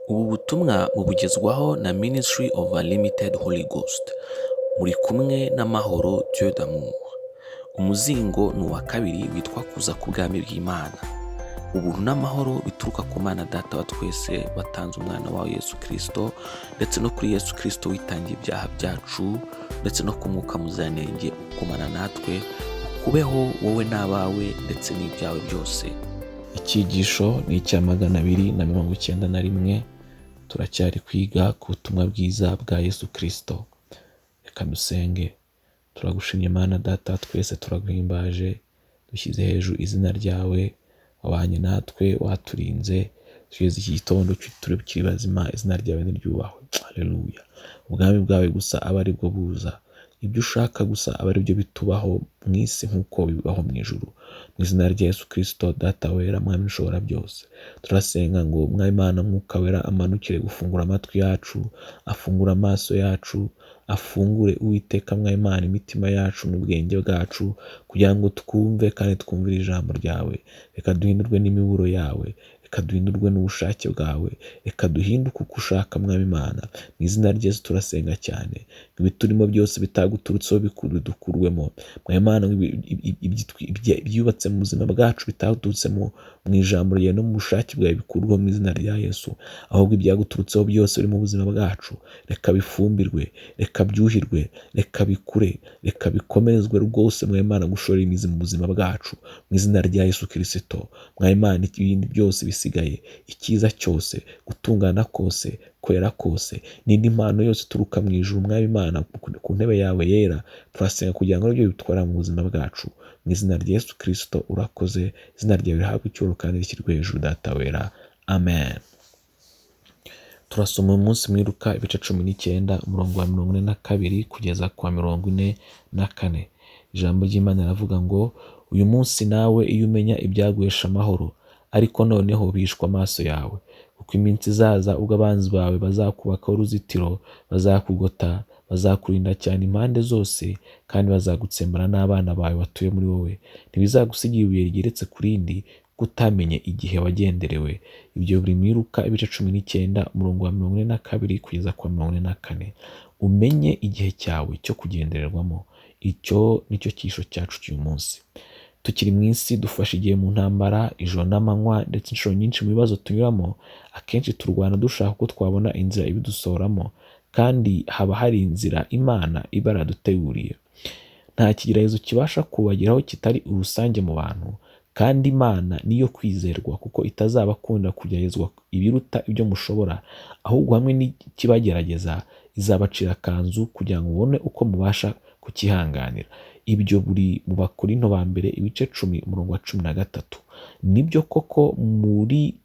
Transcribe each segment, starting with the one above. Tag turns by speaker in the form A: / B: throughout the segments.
A: Ubu butumwa bubugezwaho na Ministry of Unlimited Holy Ghost. Muri kumwe n'amahoro Dieu d'amour. Umuzingo ni uwa kabiri witwa kuza ku bwami bw'Imana. Ubuntu n'amahoro bituruka ku Mana Data wa twese watanze umwana wawe Yesu KRISTO, ndetse no kuri Yesu KRISTO witangiye ibyaha byacu, ndetse no ku Mwuka Muziranenge ukumana natwe, ukubeho wowe n'abawe ndetse n'ibyawe byose. Icyigisho ni icya 291. Turacyari kwiga ku butumwa bwiza bwa Yesu KRISTO. Reka dusenge. Turagushimye Mana Data twese, turaguhimbaje, dushyize hejuru izina ryawe, wabanye natwe, waturinze, tugeze iki gitondo turi bukiri bazima, izina ryawe niryubahwe. Haleluya. Ubwami bwawe gusa aba ari bwo buza, ibyo ushaka gusa aba ari byo bitubaho mu isi nk'uko bibaho mu ijuru. Mu izina rya Yesu KRISTO, Data wera, Mwami ushobora byose, turasenga ngo Mwami Imana Mwuka wera amanukire gufungura amatwi yacu, afungura amaso yacu, afungure Uwiteka Mwami Imana imitima yacu n'ubwenge bwacu, kugira ngo twumve kandi twumvire ijambo ryawe. Reka duhindurwe n'imiburo yawe, reka duhindurwe n'ubushake bwawe, reka duhinduke uko ushaka Mwami Imana. Mu izina rya Yesu turasenga cyane, ibiturimo byose bitaguturutseho bidukurwemo Mwami Imana, ibyubatse mu buzima bwacu bitaturutsemo mu ijambo ryawe no mu bushake bwawe bikurwa mu izina rya Yesu. Ahubwo ibyaguturutseho byose biri mu buzima bwacu, reka bifumbirwe, reka byuhirwe, reka bikure, reka bikomerezwe rwose Mwami Imana gushora imizi mu buzima bwacu mu izina rya Yesu KRISTO. Mwami Imana, ibindi byose bisigaye, icyiza cyose, gutungana kose, kwera kose, n'indi mpano yose ituruka mu ijuru Mwami Imana ku ntebe yawe yera, turasenga kugira ngo ibyo bitwara mu buzima bwacu mu izina rya Yesu KRISTO. Urakoze, izina ryawe rihabwe icyubahiro kandi rishyirwe hejuru Data wera. Amen. Turasoma uyu munsi muri Luka ibice 19 umurongo wa 42 kugeza ku wa 44. Ijambo ry'Imana riravuga ngo, uyu munsi nawe iyo umenya ibyaguhesha amahoro, ariko noneho bishwa amaso yawe, kuko iminsi izaza ubwo abanzi bawe bazakubakaho uruzitiro, bazakugota, bazakurinda cyane impande zose, kandi bazagutsembana n'abana bawe batuye muri wowe. Ntibizagusigira ibuye rigeretse ku rindi, kutamenye igihe wagenderewe. Ibyo biri muri Luka ibice 19 umurongo wa 42 kugeza ku wa 44. Umenye igihe cyawe cyo kugendererwamo. Icyo nicyo cyisho cyacu cy'uyu munsi. Tukiri mu isi dufashe igihe mu ntambara, ijoro n'amanywa, ndetse inshuro nyinshi mu bibazo tunyuramo, akenshi turwana dushaka ko twabona inzira ibidusohoramo, kandi haba hari inzira Imana iba yaraduteguriye. Nta kigeragezo kibasha kubageraho kitari urusange mu bantu, kandi Imana niyo kwizerwa, kuko itazabakunda kugeragezwa ibiruta ibyo mushobora, ahubwo hamwe n'ikibagerageza izabacira akanzu kugira ngo ubone uko mubasha kukihanganira. Ibyo buri mu Bakorinto ba mbere ibice 10 umurongo wa 13. Nibyo koko muri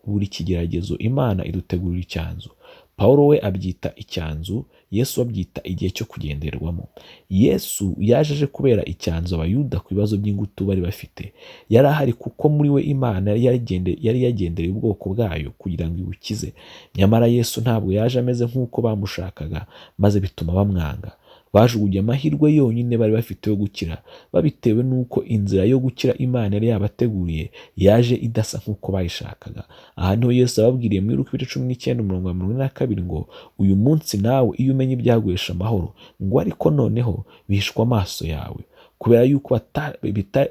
A: buri kigeragezo Imana idutegurira icyanzu. Pawulo we abyita icyanzu, Yesu abyita igihe cyo kugendererwamo. Yesu yaje kubera icyanzu abayuda ku bibazo by'ingutu bari bafite. Yari ahari kuko muri we Imana yari yagendereye ubwoko bwayo kugira ngo ibukize. Nyamara Yesu ntabwo yaje ameze nk'uko bamushakaga, maze bituma bamwanga. Bajugunye amahirwe yonyine bari bafite yo gukira, babitewe n'uko inzira yo gukira Imana yari yabateguriye yaje idasa nk'uko bayishakaga. Aha niho Yesu ababwiriye muri Luka 19 umurongo wa 42 ngo, uyu munsi nawe iyo umenya ibyaguhesha amahoro, ngo ariko noneho bishwa amaso yawe. Kubera yuko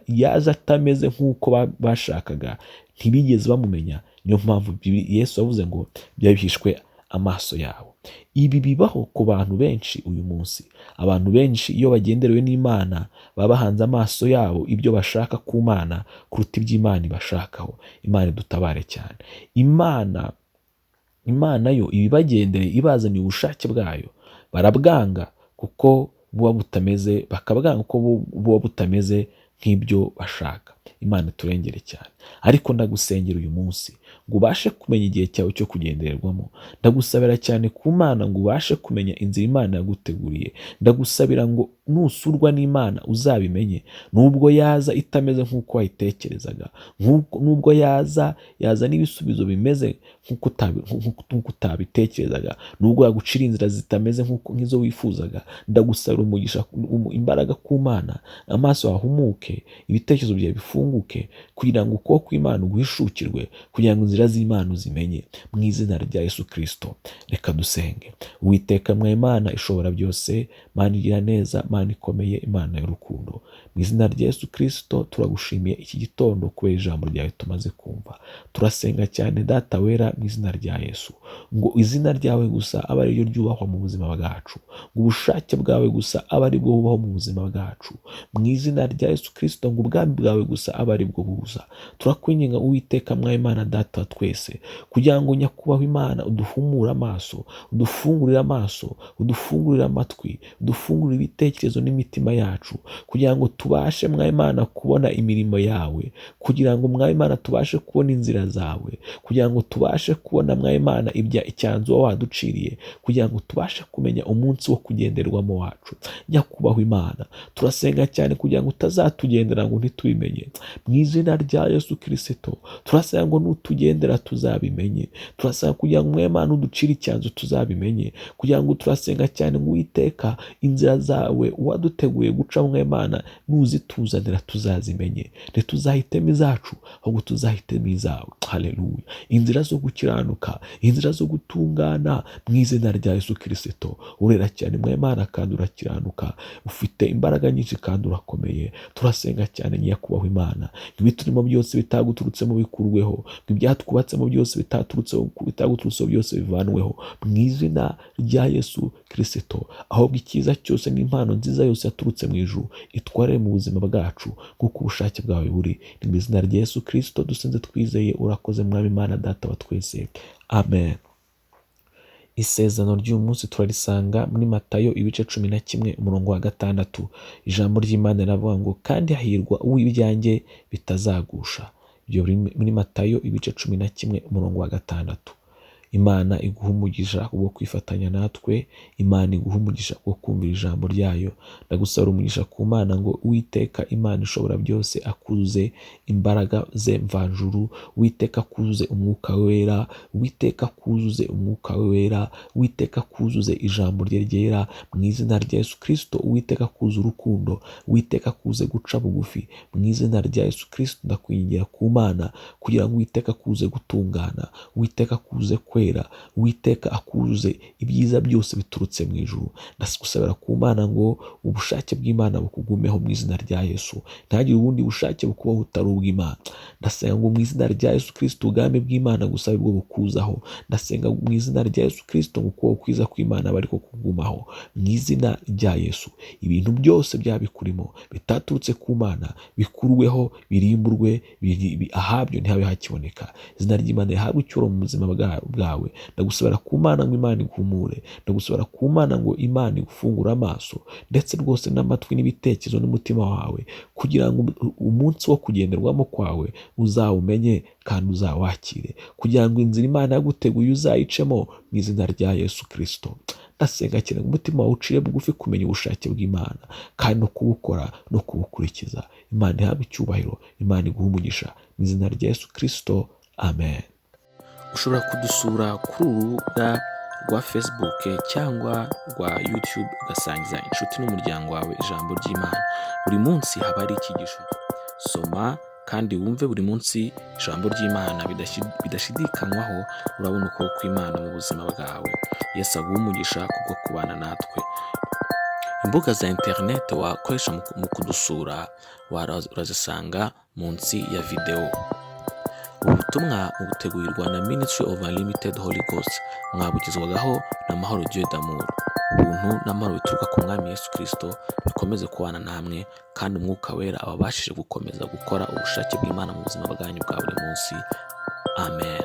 A: yaje atameze nk'uko bashakaga, ntibigeze bamumenya, niyo mpamvu Yesu avuze ngo byabihishwe amaso yawe. Ibi bibaho ku bantu benshi uyu munsi. Abantu benshi iyo bagenderewe n'Imana baba bahanze amaso yabo ibyo bashaka ku Mana kuruta iby'Imana ibashakaho. Imana idutabare cyane. Imana yo ibibagendereye ibazaniye ubushake bwayo, barabwanga kuko buba butameze, bakabwanga kuko buba butameze nk'ibyo bashaka. Imana turengere cyane. Ariko ndagusengera uyu munsi ngo ubashe kumenya igihe cyawe cyo kugendererwamo. Ndagusabira cyane ku Mana ngo ubashe kumenya inzira Imana yaguteguriye. Ndagusabira ngo nusurwa n'Imana uzabimenye, nubwo yaza itameze nk'uko wayitekerezaga, nubwo yaza n'ibisubizo bimeze nk'uko utabitekerezaga, nubwo yagucira inzira zitameze nk'izo wifuzaga. Ndagusabira umugisha, imbaraga ku Mana, amaso ahumuke, ibitekerezo byawe bifunguke, kugira ngo uko ukuboko kw'Imana guhishukirwe kugira ngo inzira z'Imana uzimenye mu izina rya Yesu Kristo. Reka dusenge. Uwiteka mwa Imana ishobora byose, Mana igira neza, Mana ikomeye, Imana y'urukundo, mu izina rya Yesu Kristo turagushimiye iki gitondo kubera ijambo ryawe tumaze kumva. Turasenga cyane Data wera mu izina rya Yesu ngo izina ryawe gusa abe ariryo ryubahwa mu buzima bwacu, ngo ubushake bwawe gusa abe aribwo bubaho mu buzima bwacu, mu izina rya Yesu Kristo ngo ubwami bwawe gusa abe aribwo buza. Turakwinginga Uwiteka mwa Imana Data wa twese kugira ngo nyakubahwa Imana uduhumure amaso, udufungurire amaso, udufungurire amatwi, udufungurire ibitekerezo n'imitima yacu kugira ngo tubashe mwa Imana kubona imirimo yawe, kugira ngo mwa Imana tubashe kubona inzira zawe, kugira ngo tubashe kubona mwa Imana icyanzu waduciriye, kugira ngo tubashe kumenya umunsi wo kugenderwamo wacu. Nyakubahwa Imana turasenga cyane kugira ngo utazatugendera ngo ntitubimenye, mu izina rya Yesu Kristo turasenga ngo nutugendera tuzabimenye, turasenga kugira ngo mwa Imana uducire icyanzu tuzabimenye, kugira ngo turasenga cyane ngo Uwiteka inzira zawe waduteguye guca mwa Imana nuzituzanira tuzazimenye, ntituzahitemo izacu ahubwo tuzahitemo izawe. Haleluya. Inzira zo gukiranuka, inzira zo gutungana mu izina rya Yesu Kristo. Urera cyane mwa Imana kandi urakiranuka, ufite imbaraga nyinshi kandi urakomeye. Turasenga cyane nyakubahwa Imana, ibiturimo byose bitaguturutsemo bikurweho, ibyatwubatsemo byose bitaguturutseho byose bivanweho mu izina rya Yesu Kristo. Ahubwo icyiza cyose n'impano nziza yose yaturutse mu ijuru itware mu buzima bwacu kuko ubushake bwawe buri. Ni mu izina rya Yesu Kristo dusenze twizeye, urakoze mwami Imana Data wa twese. Amen. Isezerano ry'uyu munsi turarisanga muri Matayo ibice 11 umurongo wa 6. Ijambo ry'Imana riravuga ngo kandi hahirwa uw'ibyanjye bitazagusha. Ibyo muri Matayo ibice 11 umurongo wa 6. Imana iguha umugisha wo kwifatanya natwe, Imana iguha umugisha wo kumvira ijambo ryayo. Ndagusaba umugisha ku Mana ngo Uwiteka Imana ishobora byose akuzuze imbaraga ze mvanjuru, Uwiteka akuzuze umwuka wera, Uwiteka akuzuze umwuka wera, Uwiteka akuzuze ijambo rye ryera mu izina rya Yesu Kristo. Uwiteka akuzuze urukundo, Uwiteka akuzuze guca bugufi mu izina rya Yesu Kristo. Ndakwingingira ku Mana kugira ngo Uwiteka akuzuze gutungana, Uwiteka akuzuze Uwiteka akuzuze ibyiza byose biturutse mu ijuru. Ndasaba ku Mana ngo ubushake bw'Imana bukugumeho mu izina rya Yesu, ntagire ubundi bushake bukubaho utari ubw'Imana. Ndasenga ngo mu izina rya Yesu Kristo ubwami bw'Imana gusa bwo bukuzaho. Ndasenga mu izina rya Yesu Kristo ngo ukuboko kwiza kw'Imana bari ko kugumaho mu izina rya Yesu. Ibintu byose byabikurimo bitaturutse ku Mana bikurweho, birimburwe, ahabyo ntihabe hakiboneka. Izina ry'Imana rihabwe icyubahiro mu buzima bwawe. Ndagusabira ku Mana ngo Imana iguhumure, ndagusabira ku Mana ngo Imana igufungure amaso ndetse rwose n'amatwi n'ibitekerezo n'umutima wawe, kugira ngo umunsi wo kugenderwamo kwawe uzawumenye kandi uzawakire, kugira ngo inzira Imana yaguteguye uzayicemo mu izina rya Yesu Kristo. Ndasenga cyane ngo umutima wawe ucire bugufi kumenya ubushake bw'Imana kandi no kubukora no kubukurikiza. Imana ihabwe icyubahiro, Imana iguha umugisha mu izina rya Yesu Kristo. Amen. Ushobora kudusura kuri urubuga rwa Facebook cyangwa rwa YouTube ugasangiza inshuti n'umuryango wawe ijambo ry'Imana. Buri munsi haba hari icyigisho. Soma kandi wumve buri munsi ijambo ry'Imana bidashidikanywaho. Urabona uko kw'Imana mu buzima bwawe. Yesu aguha umugisha kubwo kubana natwe. Imbuga za internet wakoresha mu kudusura urazisanga munsi ya video. Ubutumwa butegurirwa na Ministry of Unlimited Holy Ghost, mwabugezwagaho na Mahoro Dieu d'amour. Ubuntu n'amahoro bituruka ku Mwami Yesu Kristo bikomeze kubana namwe, kandi umwuka wera ababashije gukomeza gukora ubushake bw'Imana mu buzima bwanyu bwa buri munsi. Amen.